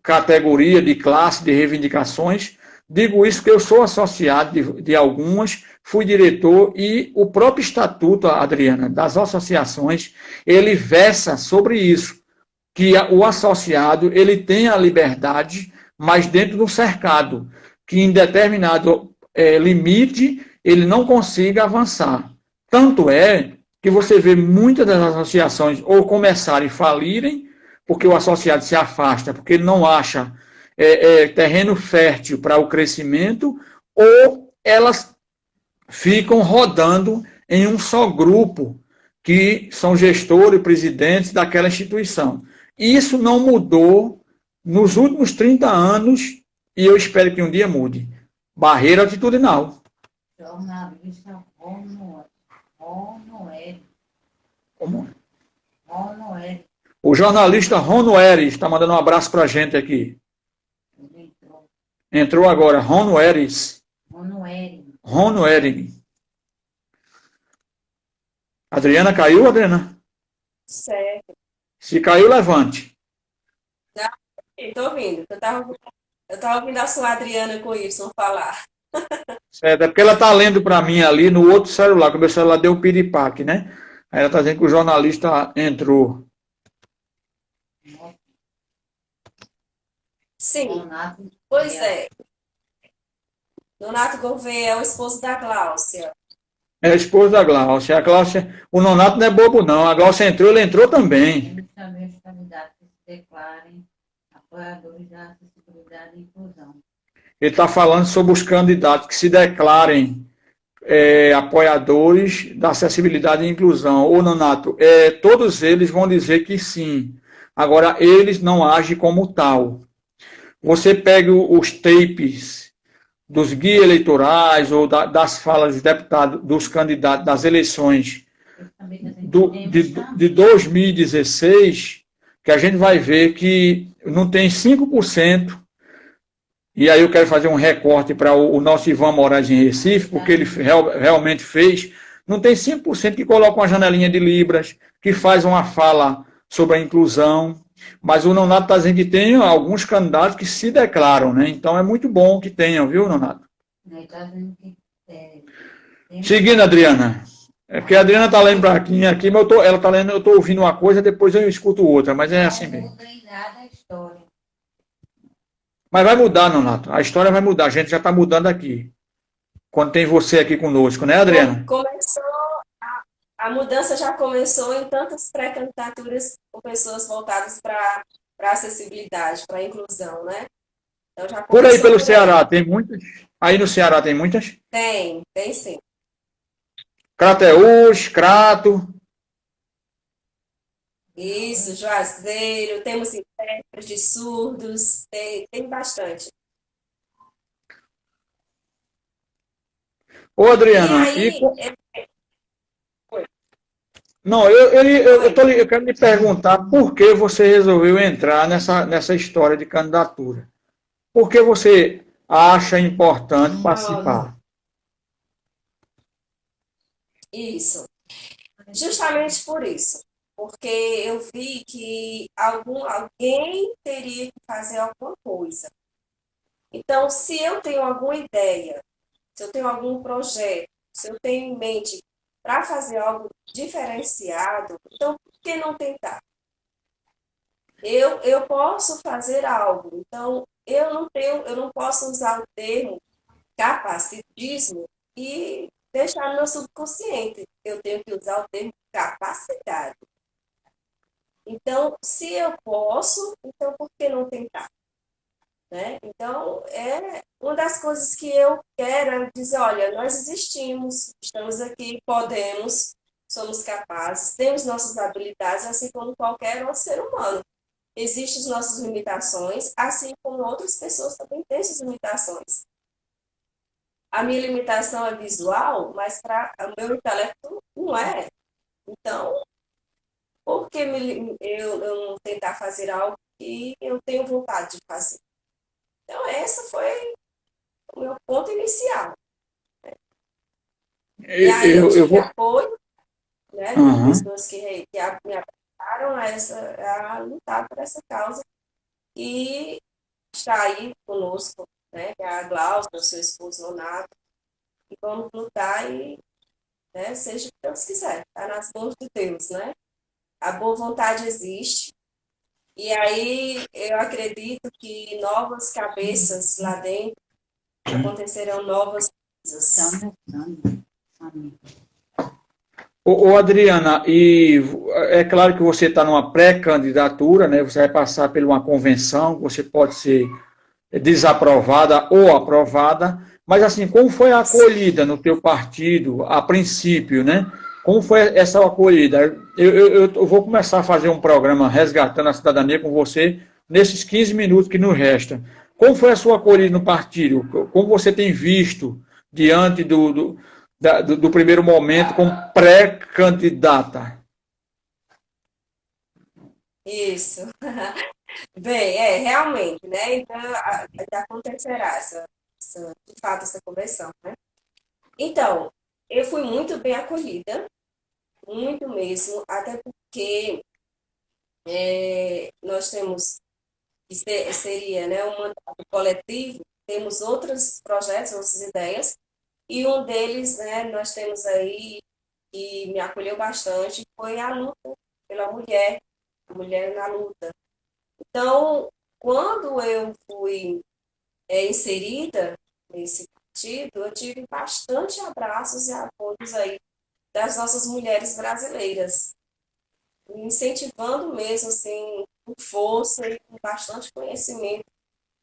categoria, de classe, de reivindicações. Digo isso porque eu sou associado de algumas, fui diretor e o próprio estatuto, Adriana, das associações, ele versa sobre isso, que o associado ele tem a liberdade, mas dentro do cercado, que em determinado limite ele não consiga avançar. Tanto é que você vê muitas das associações ou começarem a falirem, porque o associado se afasta, porque ele não acha terreno fértil para o crescimento, ou elas ficam rodando em um só grupo, que são gestores e presidentes daquela instituição. Isso não mudou nos últimos 30 anos e eu espero que um dia mude. Barreira atitudinal. Jornalista Ronoeri. Como? Ronoeri. O jornalista Ronoeri está mandando um abraço para a gente aqui. Entrou agora, Ronoeri. Adriana caiu, Adriana? Certo. Se caiu, levante. Estou ouvindo. Eu estava ouvindo a sua Adriana com Y falar. Certo, é porque ela está lendo para mim ali no outro celular, que o meu celular deu um piripaque, né? Aí ela está dizendo que o jornalista entrou. Sim, pois é. Nonato Gouveia é o esposo da Gláucia. É a esposa da Gláucia. A Gláucia, o Nonato não é bobo, não. A Gláucia entrou, ele entrou também. Temos também os candidatos que se declarem apoiadores da acessibilidade e inclusão. Ele está falando sobre os candidatos que se declarem apoiadores da acessibilidade e inclusão. Ô, Nonato, todos eles vão dizer que sim. Agora, eles não agem como tal. Você pega os tapes dos guias eleitorais ou das falas dos deputados, dos candidatos das eleições de 2016, que a gente vai ver que não tem 5%. E aí eu quero fazer um recorte para o nosso Ivan Moraes em Recife, porque ele realmente fez. Não tem 5% que coloca uma janelinha de Libras, que faz uma fala sobre a inclusão. Mas o Nonato está dizendo que tem alguns candidatos que se declaram, né? Então é muito bom que tenham, viu, Nonato? Seguindo, Adriana. É porque a Adriana está lendo para aqui, mas ela está lendo, eu estou ouvindo uma coisa, depois eu escuto outra, mas é assim mesmo. Não muda em nada a história. Mas vai mudar, Nonato. A história vai mudar. A gente já está mudando aqui. Quando tem você aqui conosco, né, Adriana? A mudança já começou em tantas pré-candidaturas com pessoas voltadas para a acessibilidade, para a inclusão, né? Então, já por aí pelo Ceará, tem muitas? Aí no Ceará tem muitas? Tem sim. Crateús, Crato. Isso, Juazeiro, temos intérpretes de surdos, tem bastante. Ô, Adriana, não, eu quero lhe perguntar por que você resolveu entrar nessa história de candidatura. Por que você acha importante participar? Isso. Justamente por isso. Porque eu vi que alguém teria que fazer alguma coisa. Então, se eu tenho alguma ideia, se eu tenho algum projeto, se eu tenho em mente para fazer algo diferenciado, então por que não tentar? Eu posso fazer algo, então eu não posso usar o termo capacitismo e deixar no meu subconsciente. Eu tenho que usar o termo capacidade. Então, se eu posso, então por que não tentar? Né? Então, é uma das coisas que eu quero é dizer, olha, nós existimos, estamos aqui, podemos, somos capazes, temos nossas habilidades, assim como qualquer outro ser humano. Existem as nossas limitações, assim como outras pessoas também têm suas limitações. A minha limitação é visual, mas para o meu intelecto não é. Então, por que eu não tentar fazer algo que eu tenho vontade de fazer? Então, essa foi o meu ponto inicial. E aí eu Eu tive vou. apoio, né, de Aham. pessoas que me apoiaram a lutar por essa causa e está aí conosco, né, que é a Glaucia, o seu esposo Leonardo, e vamos lutar e, né, seja o que Deus quiser, está nas mãos de Deus, né? A boa vontade existe, e aí eu acredito que novas cabeças lá dentro acontecerão novas Está coisas. mudando, amigo. Adriana, e é claro que você está numa pré-candidatura, né? Você vai passar por uma convenção, você pode ser desaprovada ou aprovada, mas assim, como foi a acolhida no teu partido a princípio, né? Como foi essa acolhida? Eu vou começar a fazer um programa resgatando a cidadania com você nesses 15 minutos que nos restam. Como foi a sua acolhida no partido? Como você tem visto diante do primeiro momento como pré-candidata? Isso. Bem, realmente, né? Então, acontecerá de fato, essa conversão, né? Então, eu fui muito bem acolhida, muito mesmo, até porque nós temos, seria, né, um mandato coletivo, temos outros projetos, outras ideias, e um deles, né, nós temos aí, que me acolheu bastante, foi a luta pela mulher, a mulher na luta. Então, quando eu fui inserida nesse partido, eu tive bastante abraços e apoios aí das nossas mulheres brasileiras, me incentivando mesmo, assim, com força e com bastante conhecimento.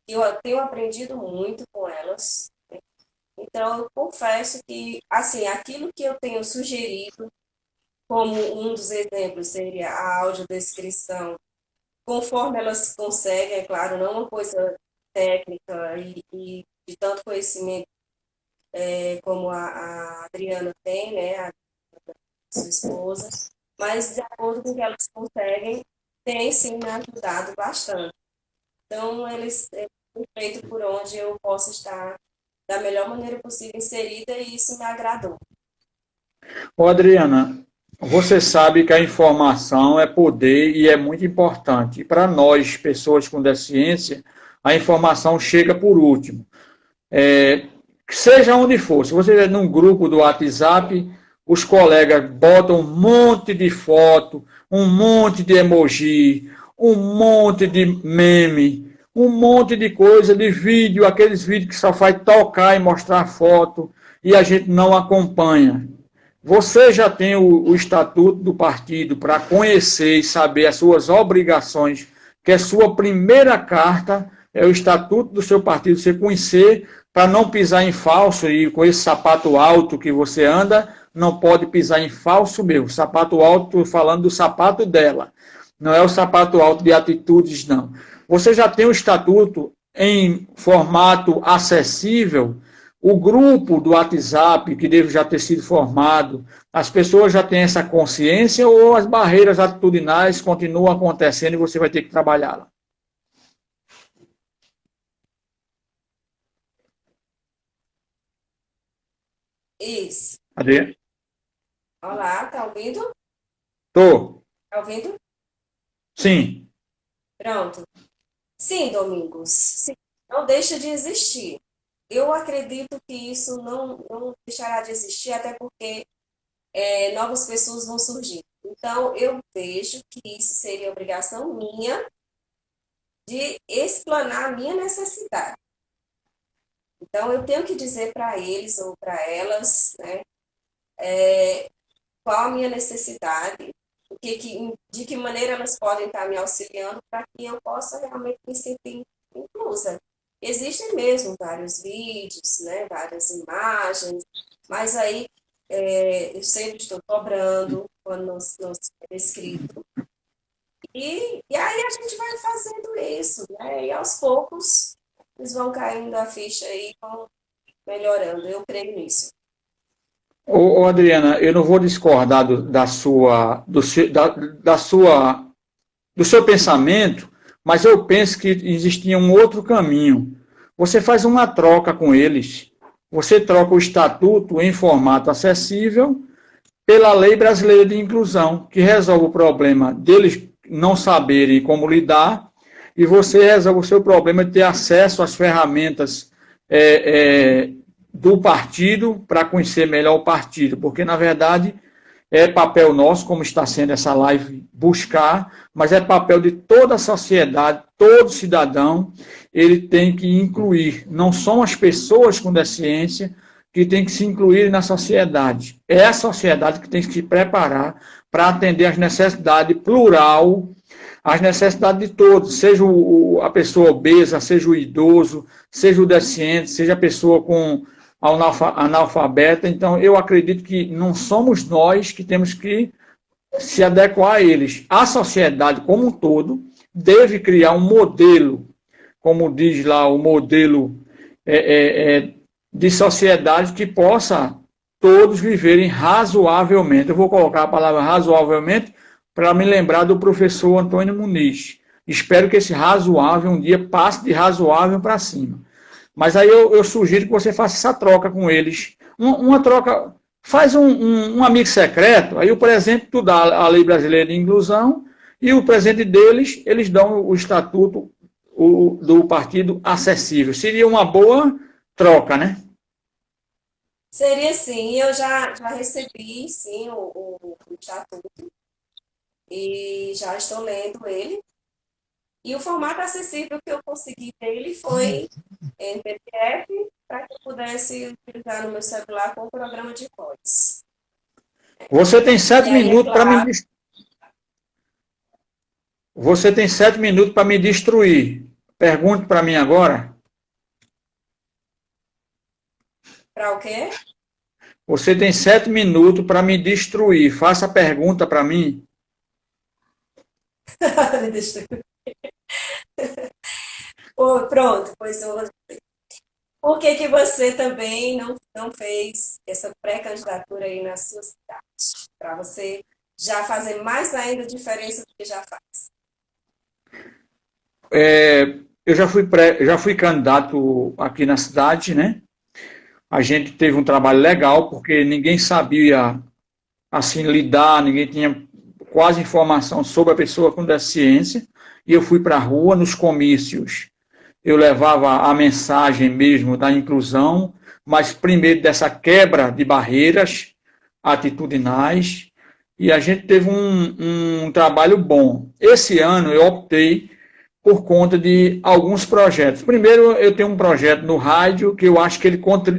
Eu tenho aprendido muito com elas. Então, eu confesso que, assim, aquilo que eu tenho sugerido, como um dos exemplos seria a audiodescrição, conforme elas conseguem, é claro, não uma coisa técnica e de tanto conhecimento como a Adriana tem, né, a sua esposa, mas de acordo com o que elas conseguem, tem sim me ajudado bastante. Então, eles têm feito por onde eu posso estar da melhor maneira possível inserida e isso me agradou. Adriana, você sabe que a informação é poder e é muito importante. E para nós, pessoas com deficiência, a informação chega por último. Seja onde for, se você é num grupo do WhatsApp, os colegas botam um monte de foto, um monte de emoji, um monte de meme, um monte de coisa, de vídeo, aqueles vídeos que só faz tocar e mostrar foto, e a gente não acompanha. Você já tem o estatuto do partido para conhecer e saber as suas obrigações, que é sua primeira carta, é o estatuto do seu partido, você conhecer para não pisar em falso, e com esse sapato alto que você anda, não pode pisar em falso mesmo. Sapato alto, falando do sapato dela, não é o sapato alto de atitudes, não. Você já tem o estatuto em formato acessível, o grupo do WhatsApp, que deve já ter sido formado, as pessoas já têm essa consciência ou as barreiras atitudinais continuam acontecendo e você vai ter que trabalhá-la? Isso. Adê? Olá, tá ouvindo? Tô. Tá ouvindo? Sim. Pronto. Sim, Domingos. Sim, não deixa de existir. Eu acredito que isso não deixará de existir, até porque novas pessoas vão surgir. Então, eu vejo que isso seria obrigação minha de explanar a minha necessidade. Então, eu tenho que dizer para eles ou para elas, né, qual a minha necessidade, o de que maneira elas podem estar me auxiliando para que eu possa realmente me sentir inclusa. Existem mesmo vários vídeos, né, várias imagens, mas aí eu sempre estou cobrando quando não é escrito. E aí a gente vai fazendo isso, né? E aos poucos eles vão caindo a ficha e vão melhorando. Eu creio nisso. Ô, Adriana, eu não vou discordar do seu pensamento, mas eu penso que existia um outro caminho. Você faz uma troca com eles. Você troca o estatuto em formato acessível pela Lei Brasileira de Inclusão, que resolve o problema deles não saberem como lidar, e você resolve o seu problema de ter acesso às ferramentas do partido para conhecer melhor o partido, porque, na verdade, é papel nosso, como está sendo essa live, buscar, mas é papel de toda a sociedade, todo cidadão, ele tem que incluir. Não são as pessoas com deficiência que tem que se incluir na sociedade. É a sociedade que tem que se preparar para atender às necessidades plural, às necessidades de todos, seja a pessoa obesa, seja o idoso, seja o deficiente, seja a pessoa com analfabeta. Então, eu acredito que não somos nós que temos que se adequar a eles. A sociedade como um todo deve criar um modelo, como diz lá, o modelo de sociedade que possa todos viverem razoavelmente. Eu vou colocar a palavra razoavelmente para me lembrar do professor Antônio Muniz. Espero que esse razoável um dia passe de razoável para cima. Mas aí eu sugiro que você faça essa troca com eles. Uma troca, faz um amigo secreto, aí, por exemplo, tu dá a Lei Brasileira de Inclusão e o presente deles, eles dão o estatuto do partido acessível. Seria uma boa troca, né? Seria sim, eu já recebi, sim, o estatuto e já estou lendo ele. E o formato acessível que eu consegui dele foi em PDF, para que eu pudesse utilizar no meu celular com o programa de voz. Você tem 7 minutos para me destruir. Você tem 7 minutos para me destruir. Pergunte para mim agora. Para o quê? Você tem 7 minutos para me destruir. Faça a pergunta para mim. Me destruir. Pronto, pois eu vou. Por que você também não fez essa pré-candidatura aí na sua cidade? Para você já fazer mais ainda diferença do que já faz. Eu já fui candidato aqui na cidade, né? A gente teve um trabalho legal, porque ninguém sabia assim lidar, ninguém tinha quase informação sobre a pessoa com deficiência, e eu fui para a rua, nos comícios. Eu levava a mensagem mesmo da inclusão, mas primeiro dessa quebra de barreiras atitudinais, e a gente teve um trabalho bom. Esse ano eu optei por conta de alguns projetos. Primeiro, eu tenho um projeto no rádio, que eu acho que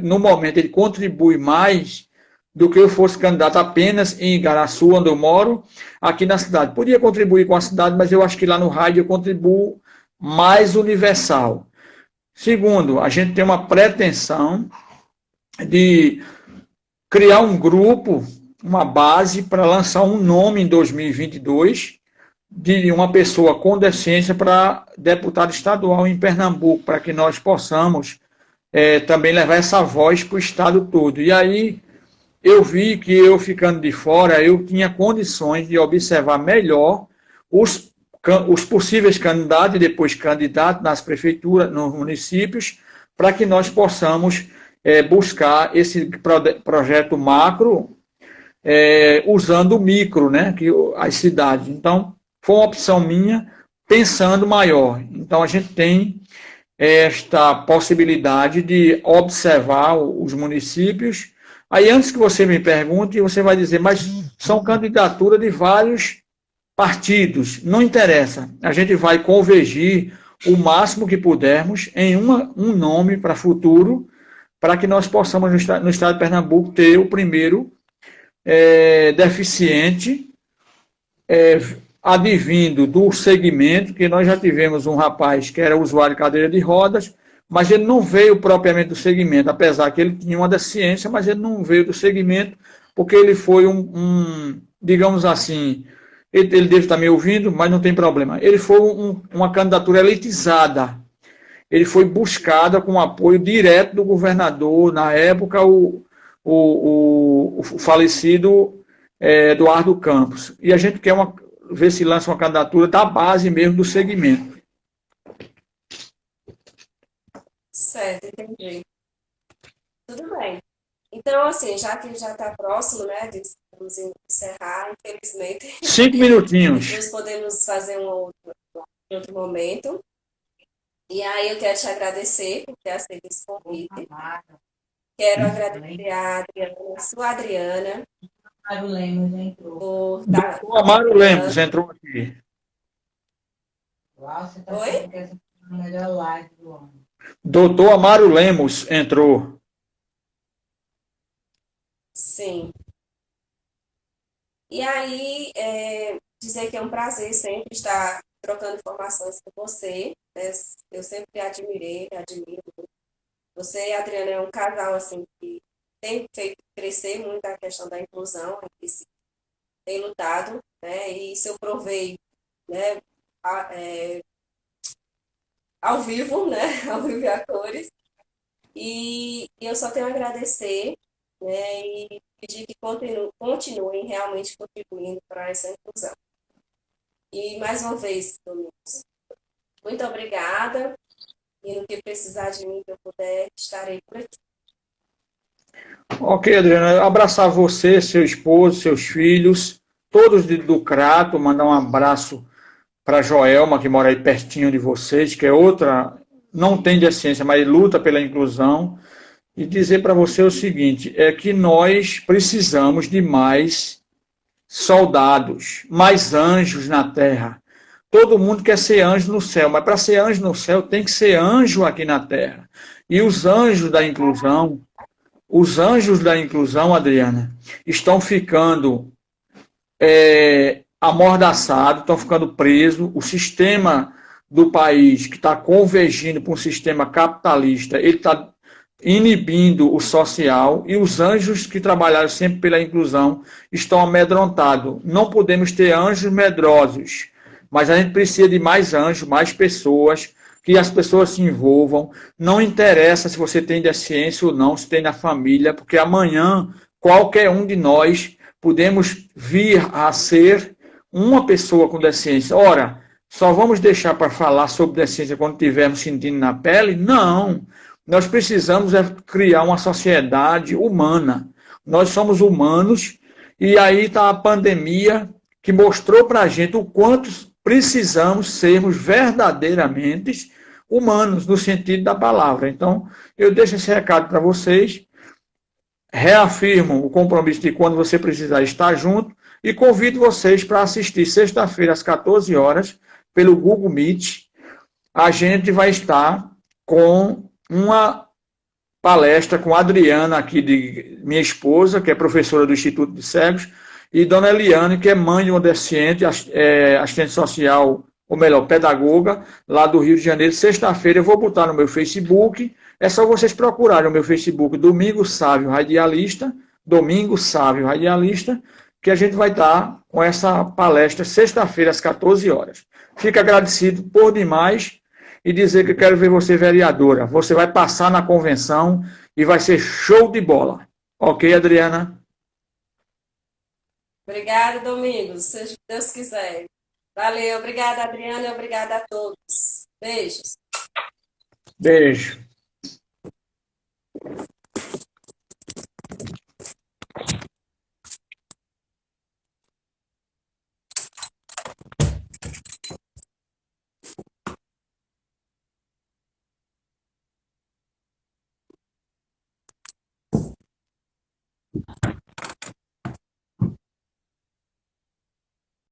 no momento ele contribui mais do que eu fosse candidato apenas em Igaraçu, onde eu moro, aqui na cidade. Podia contribuir com a cidade, mas eu acho que lá no rádio eu contribuo mais universal. Segundo, a gente tem uma pretensão de criar um grupo, uma base para lançar um nome em 2022 de uma pessoa com deficiência para deputado estadual em Pernambuco, para que nós possamos também levar essa voz para o estado todo. E aí eu vi que eu ficando de fora, eu tinha condições de observar melhor os possíveis candidatos e depois candidatos nas prefeituras, nos municípios, para que nós possamos buscar esse projeto macro usando o micro, né, as cidades. Então, foi uma opção minha, pensando maior. Então, a gente tem esta possibilidade de observar os municípios. Aí, antes que você me pergunte, você vai dizer, mas são candidaturas de vários partidos. Não interessa. A gente vai convergir o máximo que pudermos em um nome para futuro, para que nós possamos, no estado de Pernambuco, ter o primeiro deficiente advindo do segmento, que nós já tivemos um rapaz que era usuário de cadeira de rodas, mas ele não veio propriamente do segmento, apesar que ele tinha uma deficiência, mas ele não veio do segmento, porque ele foi digamos assim, ele deve estar me ouvindo, mas não tem problema. Ele foi uma candidatura elitizada. Ele foi buscada com apoio direto do governador, na época, o falecido Eduardo Campos. E a gente quer ver se lança uma candidatura da base mesmo do segmento. Certo, entendi. Tudo bem. Então, assim, já que já está próximo, né, de encerrar, infelizmente, 5 minutinhos. depois podemos fazer em outro momento. E aí eu quero te agradecer por ter aceito esse convite. Quero agradecer a Adriana, sua Adriana, Mário Lemos entrou. por O Amaro Lemos entrou aqui. Uau, você está Oi? falando que essa foi a melhor live do ano. Doutor Amaro Lemos entrou. Sim. E aí, dizer que é um prazer sempre estar trocando informações com você, né? Eu sempre admiro. Você e a Adriana é um casal assim que tem feito crescer muito a questão da inclusão, que tem lutado, né? E isso eu provei, né? Ao vivo, né? Ao vivo e a cores. E eu só tenho a agradecer, né? E pedir que continuem realmente contribuindo para essa inclusão. E mais uma vez, Domingos, muito obrigada. E no que precisar de mim, que eu puder, estarei por aqui. Ok, Adriana, abraçar você, seu esposo, seus filhos, todos do Crato, mandar um abraço para a Joelma, que mora aí pertinho de vocês, que é outra, não tem deficiência, mas luta pela inclusão, e dizer para você o seguinte, é que nós precisamos de mais soldados, mais anjos na terra. Todo mundo quer ser anjo no céu, mas para ser anjo no céu tem que ser anjo aqui na terra. E os anjos da inclusão, Adriana, estão ficando amordaçados, estão ficando presos. O sistema do país que está convergindo para um sistema capitalista, ele está inibindo o social e os anjos que trabalharam sempre pela inclusão estão amedrontados. Não podemos ter anjos medrosos, mas a gente precisa de mais anjos, mais pessoas, que as pessoas se envolvam. Não interessa se você tem deficiência ou não, se tem na família, porque amanhã qualquer um de nós podemos vir a ser uma pessoa com deficiência. Ora, só vamos deixar para falar sobre deficiência quando estivermos sentindo na pele? Não. Nós precisamos criar uma sociedade humana. Nós somos humanos e aí está a pandemia que mostrou para a gente o quanto precisamos sermos verdadeiramente humanos, no sentido da palavra. Então, eu deixo esse recado para vocês, reafirmo o compromisso de quando você precisar estar junto e convido vocês para assistir sexta-feira às 14 horas pelo Google Meet. A gente vai estar com uma palestra com a Adriana, aqui de minha esposa, que é professora do Instituto de Cegos, e Dona Eliane, que é mãe de uma deficiente, assistente social, ou melhor, pedagoga, lá do Rio de Janeiro. Sexta-feira eu vou botar no meu Facebook, é só vocês procurarem o meu Facebook, Domingos Sávio Radialista, que a gente vai estar com essa palestra sexta-feira às 14 horas. Fico agradecido por demais e dizer que eu quero ver você vereadora. Você vai passar na convenção e vai ser show de bola. Ok, Adriana? Obrigada, Domingos, se Deus quiser. Valeu, obrigada, Adriana, e obrigada a todos. Beijos. Beijo.